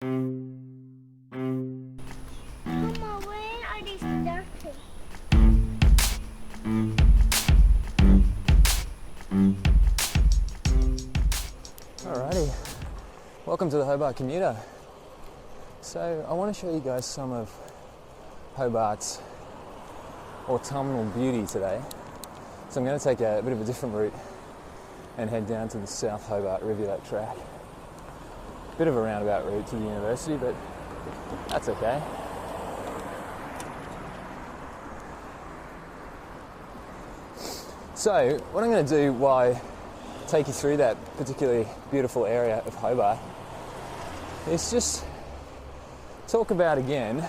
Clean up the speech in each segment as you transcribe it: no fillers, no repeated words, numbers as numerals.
Mama, where are these dirty? Alrighty, welcome to the Hobart Commuter. So I want to show you guys some of Hobart's autumnal beauty today. So I'm going to take a bit of a different route and head down to the South Hobart Rivulet track. Bit of a roundabout route to the university, but that's okay. So what I'm going to do while I take you through that particularly beautiful area of Hobart is just talk about again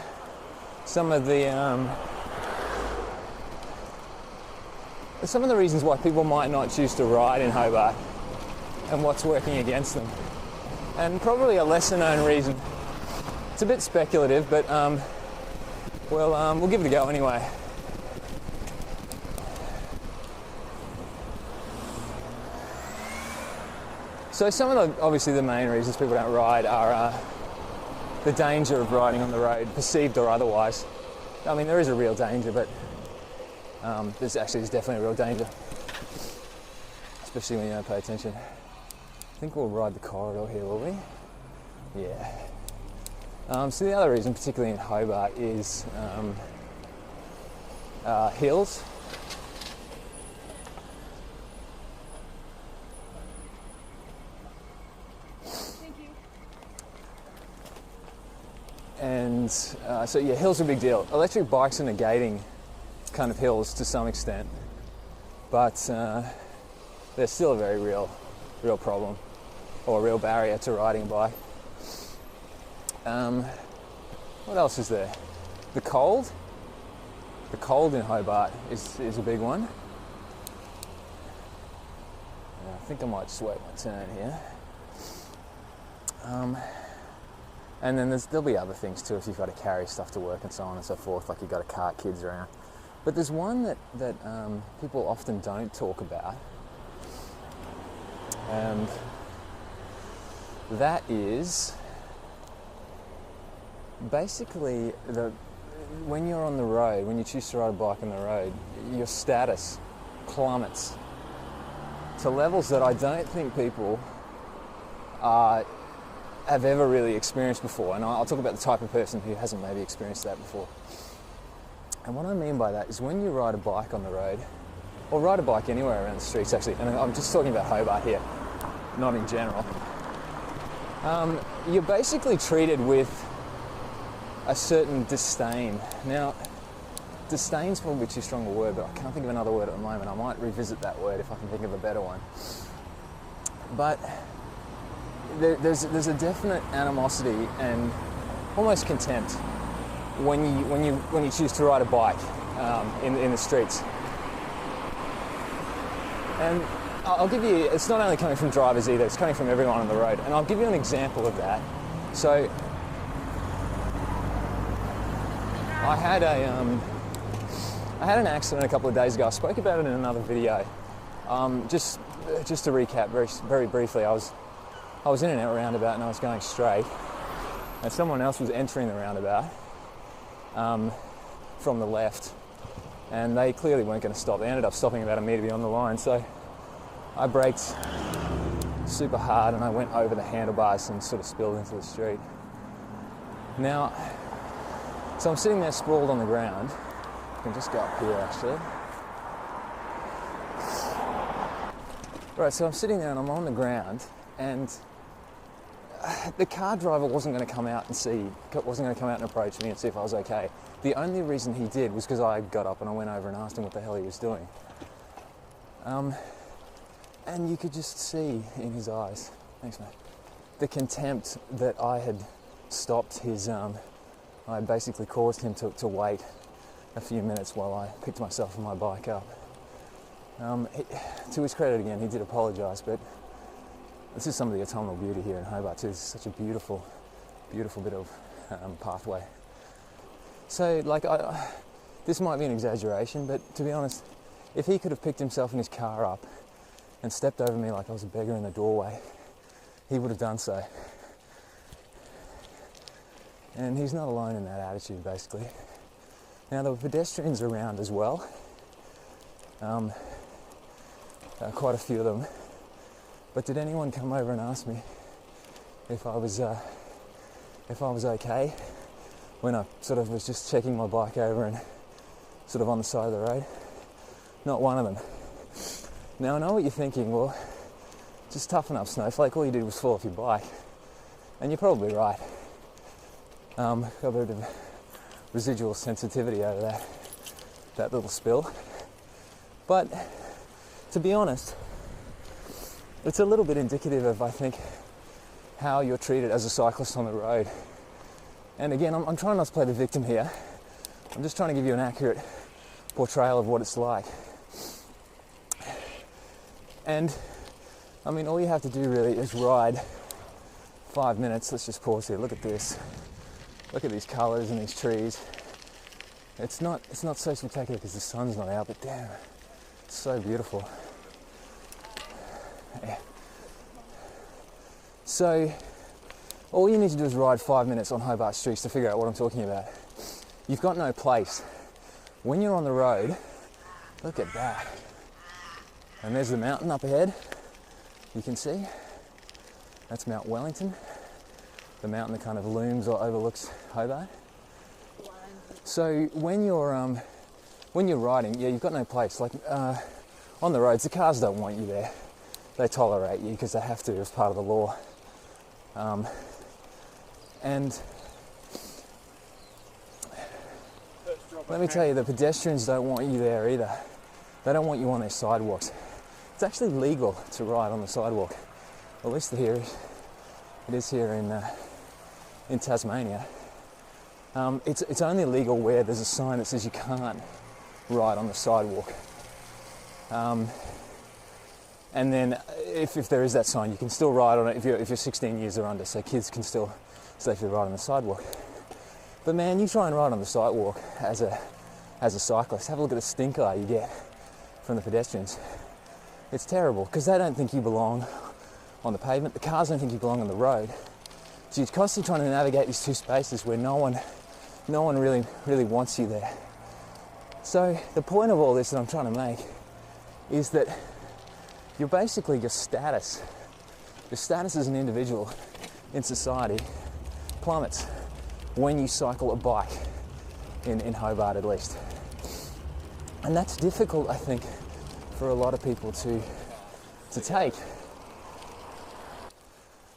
some of the reasons why people might not choose to ride in Hobart and what's working against them. And probably a lesser known reason. It's a bit speculative, but we'll give it a go anyway. So some of obviously the main reasons people don't ride are the danger of riding on the road, perceived or otherwise. I mean, there is a real danger, but there's definitely a real danger, especially when you don't pay attention. I think we'll ride the corridor here, will we? Yeah. So the other reason, particularly in Hobart, is hills. And so yeah, hills are a big deal. Electric bikes are negating kind of hills to some extent, but they're still a very real problem, or a real barrier to riding a bike. What else is there? The cold. The cold in Hobart is a big one. I think I might sweat my turn here. And then there'll be other things too if you've got to carry stuff to work and so on and so forth, like you've got to cart kids around. But there's one that people often don't talk about, and that is basically when you're on the road, when you choose to ride a bike on the road, your status plummets to levels that I don't think people have ever really experienced before. And I'll talk about the type of person who hasn't maybe experienced that before. And what I mean by that is when you ride a bike on the road, or ride a bike anywhere around the streets actually, and I'm just talking about Hobart here, not in general, you're basically treated with a certain disdain. Now, disdain's probably too strong a word, but I can't think of another word at the moment. I might revisit that word if I can think of a better one. But there's a definite animosity and almost contempt when you choose to ride a bike in the streets. And I'll give you, it's not only coming from drivers either, it's coming from everyone on the road. And I'll give you an example of that. So I had an accident a couple of days ago. I spoke about it in another video. Just to recap very briefly, I was in a roundabout and I was going straight, and someone else was entering the roundabout from the left, and they clearly weren't going to stop. They ended up stopping about a metre beyond the line, so I braked super hard and I went over the handlebars and sort of spilled into the street. Now, so I'm sitting there sprawled on the ground. I can just go up here actually. Right, so I'm sitting there and I'm on the ground, and the car driver wasn't going to come out and approach me and see if I was okay. The only reason he did was because I got up and I went over and asked him what the hell he was doing. And you could just see in his eyes, thanks mate, the contempt that I had stopped his, I basically caused him to wait a few minutes while I picked myself and my bike up. To his credit again, he did apologise, but this is some of the autumnal beauty here in Hobart too. It's such a beautiful, beautiful bit of pathway. So, this might be an exaggeration, but to be honest, if he could have picked himself and his car up and stepped over me like I was a beggar in the doorway, he would have done so. And he's not alone in that attitude, basically. Now, there were pedestrians around as well. Quite a few of them. But did anyone come over and ask me if I was okay when I sort of was just checking my bike over and sort of on the side of the road? Not one of them. Now, I know what you're thinking. Well, just toughen up, Snowflake. All you did was fall off your bike. And you're probably right. Got a bit of residual sensitivity over that little spill. But to be honest, it's a little bit indicative of, I think, how you're treated as a cyclist on the road. And again, I'm trying not to play the victim here. I'm just trying to give you an accurate portrayal of what it's like. And I mean, all you have to do really is ride 5 minutes. Let's just pause here. Look at this. Look at these colours and these trees. It's not so spectacular because the sun's not out, but damn, it's so beautiful. Yeah. So all you need to do is ride 5 minutes on Hobart streets to figure out what I'm talking about. You've got no place. When you're on the road, look at that. And there's the mountain up ahead. You can see. That's Mount Wellington. The mountain that kind of looms or overlooks Hobart. So when you're riding, yeah, you've got no place. Like on the roads, the cars don't want you there. They tolerate you because they have to as part of the law. And let me tell you, the pedestrians don't want you there either. They don't want you on their sidewalks. It's actually legal to ride on the sidewalk. At least it is here in Tasmania. It's only illegal where there's a sign that says you can't ride on the sidewalk. And then if there is that sign, you can still ride on it if you're 16 years or under, so kids can still safely ride on the sidewalk. But man, you try and ride on the sidewalk as a cyclist, have a look at the stink eye you get from the pedestrians. It's terrible because they don't think you belong on the pavement. The cars don't think you belong on the road. So you're constantly trying to navigate these two spaces where no one really wants you there. So the point of all this that I'm trying to make is that you're basically your status as an individual in society plummets when you cycle a bike in Hobart, at least. And that's difficult, I think, for a lot of people to take.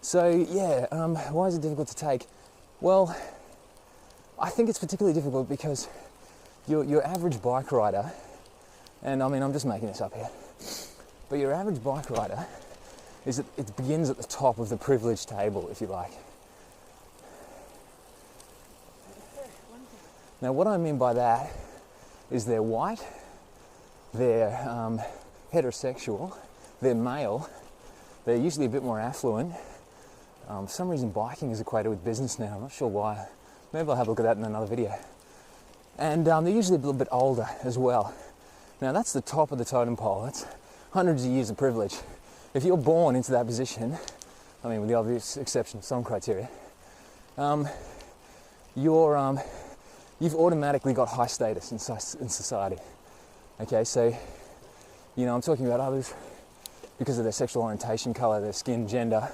So yeah, why is it difficult to take? Well, I think it's particularly difficult because your average bike rider, and I mean, I'm just making this up here, but your average bike rider it begins at the top of the privilege table, if you like. Now, what I mean by that is they're white, they're heterosexual, they're male, they're usually a bit more affluent. For some reason, biking is equated with business now. I'm not sure why. Maybe I'll have a look at that in another video. And they're usually a little bit older as well. Now, that's the top of the totem pole. That's hundreds of years of privilege. If you're born into that position, I mean, with the obvious exception of some criteria, you've automatically got high status in society. Okay, so, you know, I'm talking about others because of their sexual orientation, colour, their skin, gender.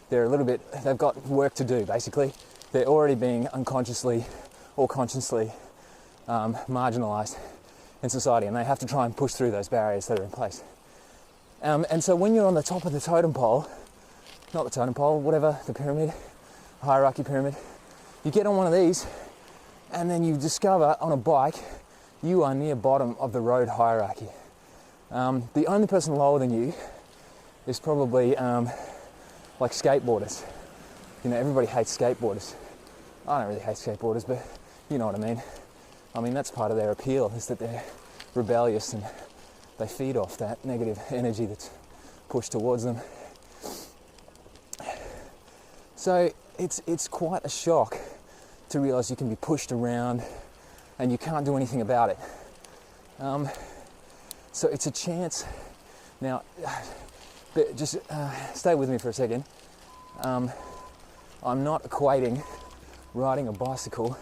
They've got work to do, basically. They're already being unconsciously or consciously marginalised in society, and they have to try and push through those barriers that are in place. And so when you're on the top of the totem pole, not the totem pole, whatever, the pyramid, hierarchy pyramid, you get on one of these, and then you discover on a bike, you are near bottom of the road hierarchy. The only person lower than you is probably like skateboarders. You know, everybody hates skateboarders. I don't really hate skateboarders, but you know what I mean. I mean, that's part of their appeal, is that they're rebellious and they feed off that negative energy that's pushed towards them. So it's quite a shock to realise you can be pushed around and you can't do anything about it. So it's a chance. Now, just stay with me for a second. I'm not equating riding a bicycle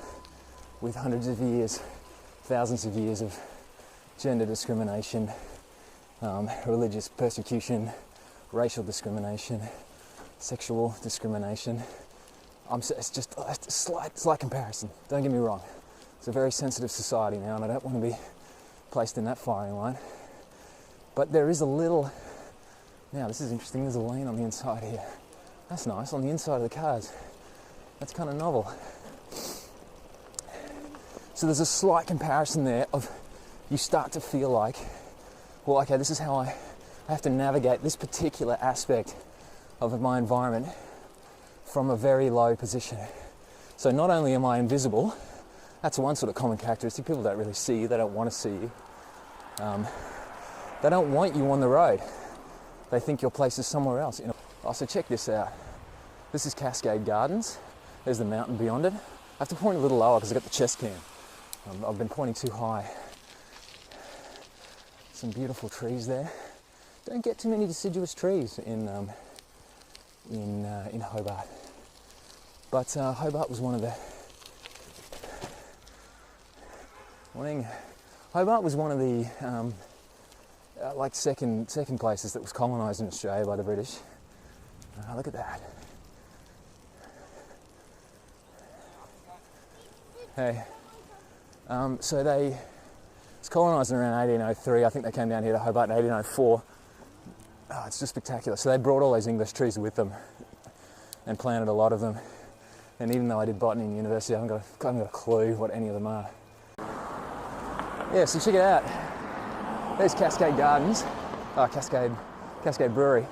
with hundreds of years, thousands of years of gender discrimination, religious persecution, racial discrimination, sexual discrimination. It's just a slight comparison, don't get me wrong. It's a very sensitive society now, and I don't want to be placed in that firing line. But there is a little, now this is interesting, there's a lane on the inside here. That's nice, on the inside of the cars. That's kind of novel. So there's a slight comparison there of, you start to feel like, well, okay, this is how I have to navigate this particular aspect of my environment from a very low position. So not only am I invisible, that's one sort of common characteristic. People don't really see you, they don't want to see you. They don't want you on the road. They think your place is somewhere else. Oh, so check this out. This is Cascade Gardens. There's the mountain beyond it. I have to point a little lower because I've got the chest cam. I've been pointing too high. Some beautiful trees there. Don't get too many deciduous trees in Hobart. But Hobart was one of the like second places that was colonised in Australia by the British. Look at that. Hey, so it was colonised in around 1803. I think they came down here to Hobart in 1804. Oh, it's just spectacular. So they brought all those English trees with them and planted a lot of them. And even though I did botany in university, I haven't got a clue what any of them are. Yeah, so check it out. There's Cascade Gardens. Oh, Cascade Brewery.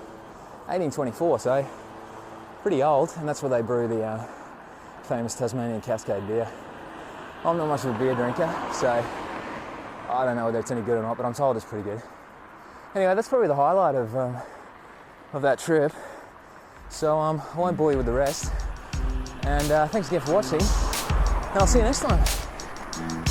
1824, so pretty old. And that's where they brew the famous Tasmanian Cascade beer. I'm not much of a beer drinker, so I don't know whether it's any good or not, but I'm told it's pretty good. Anyway, that's probably the highlight of that trip. So I won't bore you with the rest. And thanks again for watching, and I'll see you next time.